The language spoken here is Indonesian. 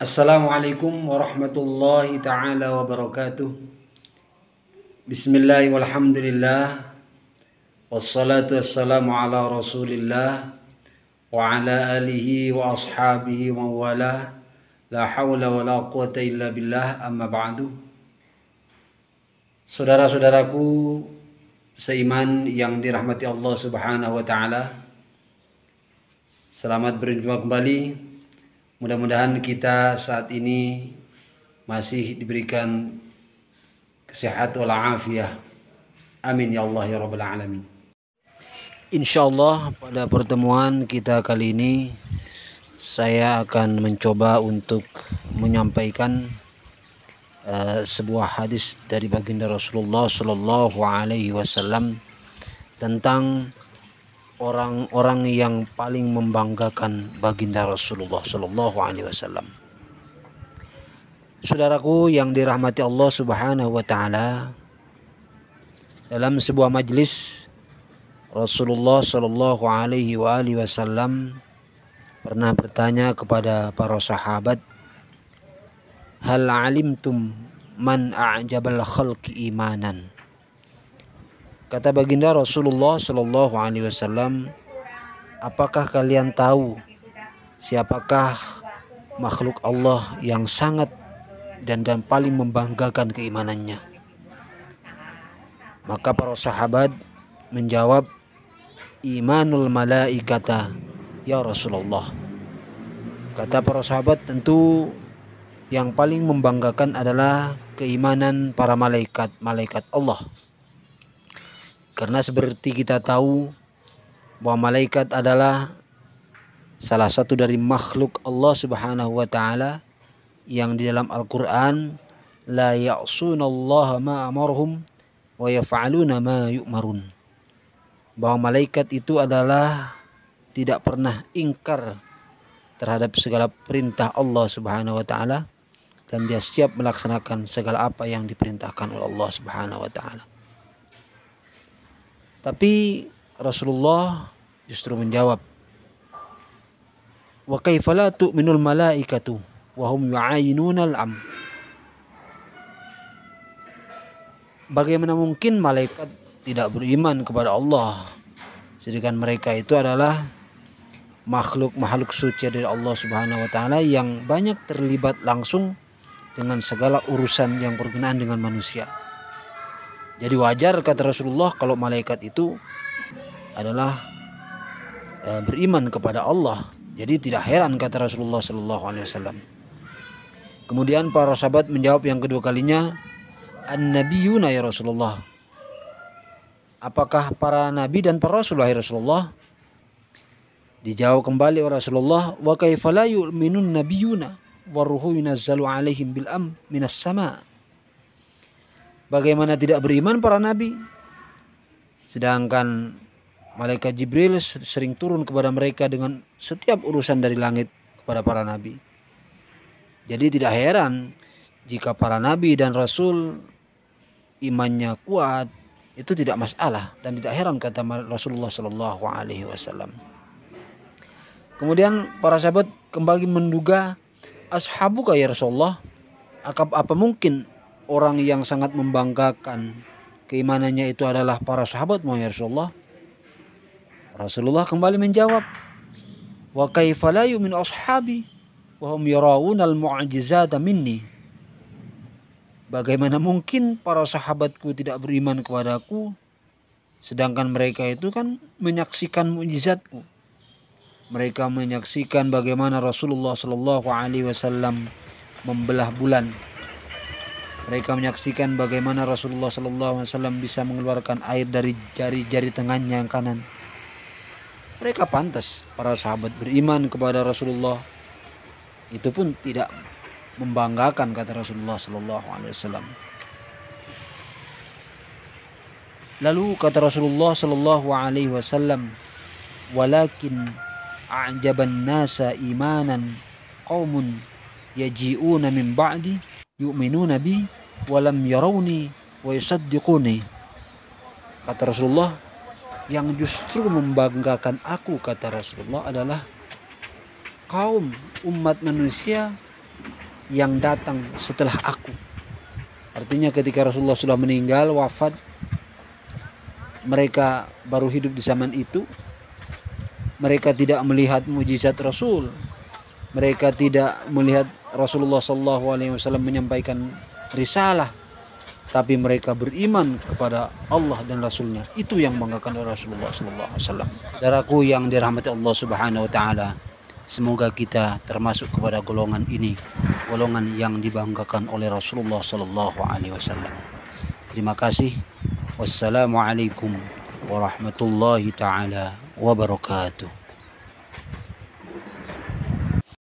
Assalamualaikum warahmatullahi taala wabarakatuh. Bismillah walhamdulillah wassalatu wassalamu ala Rasulillah wa ala alihi wa ashabihi wa wala la haula wa la quwata illa billah amma ba'du. Saudara-saudaraku seiman yang dirahmati Allah Subhanahu wa taala, selamat berjumpa kembali. Mudah-mudahan kita saat ini masih diberikan kesehatan wal afiyah. Amin ya Allah ya rabbal alamin. Insyaallah pada pertemuan kita kali ini saya akan mencoba untuk menyampaikan sebuah hadis dari baginda Rasulullah Shallallahu Alaihi Wasallam tentang orang-orang yang paling membanggakan baginda Rasulullah Shallallahu Alaihi Wasallam. Saudaraku yang dirahmati Allah Subhanahu Wa Taala, dalam sebuah majlis Rasulullah Shallallahu Alaihi Wasallam pernah bertanya kepada para sahabat, hal alimtum man a'jabal khalqi imanan. Kata baginda Rasulullah Shallallahu Alaihi Wasallam, apakah kalian tahu siapakah makhluk Allah yang sangat dan paling membanggakan keimanannya? Maka para sahabat menjawab, imanul malaikata ya Rasulullah. Kata para sahabat, tentu yang paling membanggakan adalah keimanan para malaikat Allah. Karena seperti kita tahu bahwa malaikat adalah salah satu dari makhluk Allah Subhanahu wa taala yang di dalam Al-Qur'an la ya'sunallaha ma amarhum wa yaf'aluna ma yu'marun. Bahwa malaikat itu adalah tidak pernah ingkar terhadap segala perintah Allah Subhanahu wa taala dan dia siap melaksanakan segala apa yang diperintahkan oleh Allah Subhanahu wa taala. Tapi Rasulullah justru menjawab, wa kaifa la tu'minul malaikatu wa hum yu'ayinunal am. Bagaimana mungkin malaikat tidak beriman kepada Allah, sedangkan mereka itu adalah makhluk suci dari Allah Subhanahu wa taala yang banyak terlibat langsung dengan segala urusan yang berkenaan dengan manusia. Jadi wajar kata Rasulullah kalau malaikat itu adalah beriman kepada Allah. Jadi tidak heran kata Rasulullah Sallallahu Alaihi Wasallam. Kemudian para sahabat menjawab yang kedua kalinya, an-nabiyuna ya Rasulullah. Apakah para nabi dan para rasul ya Rasulullah? Dijawab kembali oleh Rasulullah, wa kaifa la yu'minun nabiyuna wa ruhu yunazzalu alaihim bil minas sama'. Bagaimana tidak beriman para nabi, sedangkan malaikat Jibril sering turun kepada mereka dengan setiap urusan dari langit kepada para nabi. Jadi tidak heran jika para nabi dan rasul imannya kuat, itu tidak masalah dan tidak heran kata Rasulullah Shallallahu Alaihi Wasallam. Kemudian para sahabat kembali menduga, ashabuka ya Rasulullah, apa mungkin orang yang sangat membanggakan keimanannya itu adalah para sahabat ya Rasulullah? Rasulullah kembali menjawab, wa kaifa la yu'minu ashabi wa hum yarawunal mu'jizata minni. Bagaimana mungkin para sahabatku tidak beriman kepadaku, sedangkan mereka itu kan menyaksikan mukjizatku. Mereka menyaksikan bagaimana Rasulullah Shallallahu Alaihi Wasallam membelah bulan. Mereka menyaksikan bagaimana Rasulullah Sallallahu Alaihi Wasallam bisa mengeluarkan air dari jari-jari tangannya yang kanan. Mereka pantas para sahabat beriman kepada Rasulullah. Itu pun tidak membanggakan kata Rasulullah Sallallahu Alaihi Wasallam. Lalu kata Rasulullah Sallallahu Alaihi Wasallam, walakin a'jaban nasa imanan qaumun yaji'una min ba'di yu'minuna bi walam yarawni wa yusaddiquni. Kata Rasulullah, yang justru membanggakan aku kata Rasulullah adalah kaum umat manusia yang datang setelah aku. Artinya ketika Rasulullah sudah meninggal, wafat, mereka baru hidup di zaman itu, mereka tidak melihat mujizat Rasul, mereka tidak melihat Rasulullah SAW menyampaikan risalah, tapi mereka beriman kepada Allah dan Rasulnya. Itu yang membanggakan Rasulullah SAW. Saudaraku yang dirahmati Allah Subhanahu Wa Taala, semoga kita termasuk kepada golongan ini, golongan yang dibanggakan oleh Rasulullah SAW. Terima kasih. Wassalamualaikum warahmatullahi taala wabarakatuh.